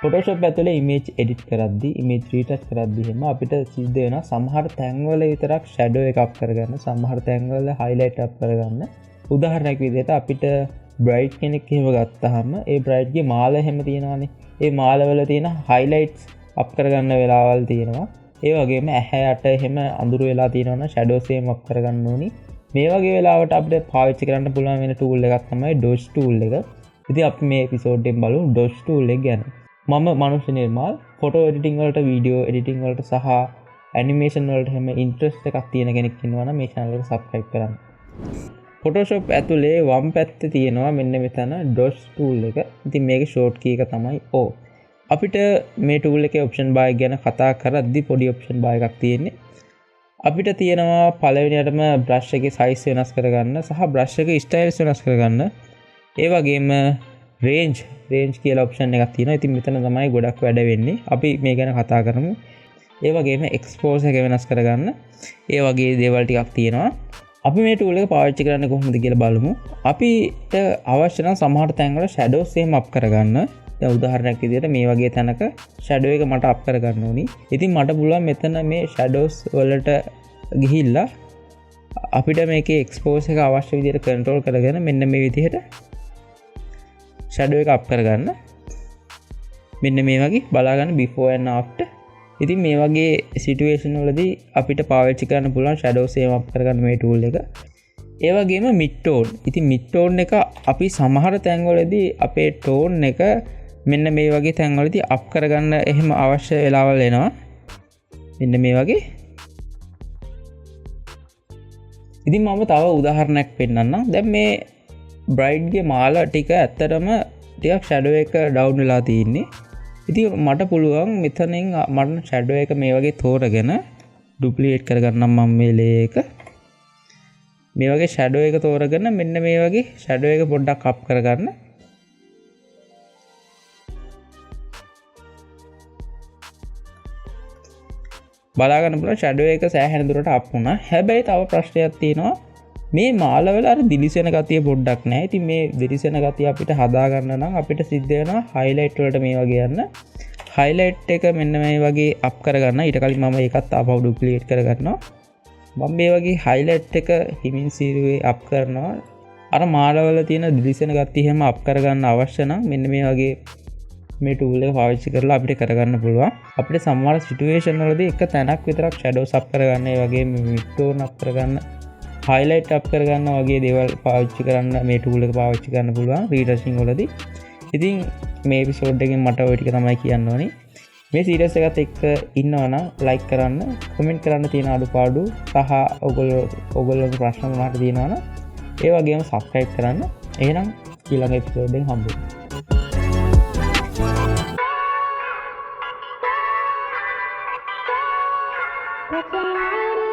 Photoshop ඇතුලේ image edit කරද්දී image retouch කරද්දී එහෙම අපිට සිද්ධ වෙනවා සමහර තැන්වල විතරක් shadow එක up කරගන්න, සමහර තැන්වල highlight up කරගන්න. උදාහරණයක් විදිහට අපිට bright කෙනෙක් එහෙම ගත්තාම ඒ bright ගේ මාල එහෙම තියෙනවානේ. ඒ මාලවල තියෙන highlights up කරගන්න වෙලාවල් තියෙනවා. ඒ වගේම ඇහැ යට එහෙම අඳුර වෙලා තියෙනවනම් shadows එහෙම up කරගන්න ඕනි. මේ වගේ වෙලාවට අපිට පාවිච්චි කරන්න පුළුවන් වෙන tool එකක් තමයි dodge tool එක. ඉතින් අපි මේ episode එකෙන් බලමු dodge tool එක ගැන. මම මනුෂ්‍ය නිර්මාල් ෆොටෝ එඩිටිං වලට වීඩියෝ එඩිටිං වලට සහ ඇනිමේෂන් වලට හැම ඉන්ට්‍රස්ට් එකක් තියෙන කෙනෙක් ඉන්නවා නම් මේ channel එක subscribe කරන්න. Photoshop ඇතුලේ වම් පැත්තේ තියෙනවා මෙන්න මෙතන dodge tool එක. ඉතින් මේකේ short key එක තමයි O. අපිට මේ tool එකේ option bar ගැන කතා කරද්දී පොඩි option bar එකක් තියෙන්නේ. අපිට තියෙනවා පළවෙනියටම brush එකේ size වෙනස් කරගන්න සහ brush එකේ styles වෙනස් කරගන්න. ඒ වගේම range කියලා option එකක් තියෙනවා. ඉතින් මෙතන තමයි ගොඩක් වැඩ වෙන්නේ. අපි මේ ගැන කතා කරමු. ඒ වගේම expose එක වෙනස් කරගන්න. ඒ වගේ දේවල් ටිකක් තියෙනවා. අපි මේ tool එක පාවිච්චි කරන්නේ කොහොමද කියලා බලමු. අපිට අවශ්‍ය නම් සමහර තැන්වල shadows එහෙම up කරගන්න. දැන් උදාහරණයක් විදිහට මේ වගේ තැනක shadow එක මට up කරගන්න ඕනි. ඉතින් මට පුළුවන් මෙතන මේ shadows වලට ගිහිල්ලා අපිට මේකේ expose එක අවශ්‍ය විදිහට control කරගෙන මෙන්න මේ විදිහට shadow එක up කරගන්න. මෙන්න මේ වගේ බලාගන්න before and after. ඉතින් මේ වගේ situation වලදී අපිට පාවිච්චි කරන්න පුළුවන් shadows එහෙම up කරගන්න මේ tool එක. ඒ වගේම mid tone. ඉතින් mid tone එක අපි සමහර තැන්වලදී අපේ tone එක මෙන්න මේ වගේ තැන්වලදී up කරගන්න එහෙම අවශ්‍ය වෙලාවල් එනවා. මෙන්න මේ වගේ. ඉතින් මම තව උදාහරණයක් පෙන්නන්නම්. දැන් මේ bright ගේ මාල ටික ඇත්තටම ටිකක් shadow එක down වෙලා තියෙන්නේ. ඉතින් මට පුළුවන් මෙතනින් මට shadow එක මේ වගේ තෝරගෙන duplicate කරගන්නම් මම මේ layer එක. මේ වගේ shadow එක තෝරගෙන මෙන්න මේ වගේ shadow එක පොඩ්ඩක් up කරගන්න. බලාගන්න පුළුවන් shadow එක සෑහෙන දුරට up වුණා. හැබැයි තව ප්‍රශ්නයක් තියෙනවා. මේ මාලවල අර දිලිසෙන ගතිය පොඩ්ඩක් නැහැ. ඉතින් මේ දිලිසෙන ගතිය අපිට හදා ගන්න නම් අපිට සිද්ධ වෙනවා highlight වලට මේ වගේ යන්න. highlight එක මෙන්න මේ වගේ up කරගන්න. ඊට කලින් මම ඒකත් ආපහු duplicate කරගන්නවා. මම මේ වගේ highlight එක හිමින් සීරුවේ up කරනවා. අර මාලවල තියෙන දිලිසෙන ගතිය හැම up කරගන්න අවශ්‍ය නම් මෙන්න මේ වගේ මේ tool එක පාවිච්චි කරලා අපිට කරගන්න පුළුවන්. අපිට සමහර situation වලදී එක තැනක් විතරක් shadows up කරගන්න, ඒ වගේම mid tone up කරගන්න, highlight up කරගන්න වගේ දේවල් පාවිච්චි කරන්න මේ tool එක පාවිච්චි කරන්න පුළුවන් retouching වලදී. ඉතින් මේ episode එකෙන් මට ඔය ටික තමයි කියන්න ඕනේ. මේ series එකත් එක්ක ඉන්නවා නම් like කරන්න, comment කරන්න තියෙන අඩුපාඩු සහ ඔයගොල්ලෝගේ ප්‍රශ්න මොනවාට තියෙනවා නම් ඒ වගේම subscribe කරන්න. එහෙනම් ඊළඟ episode එකෙන් හම්බෙමු. That's why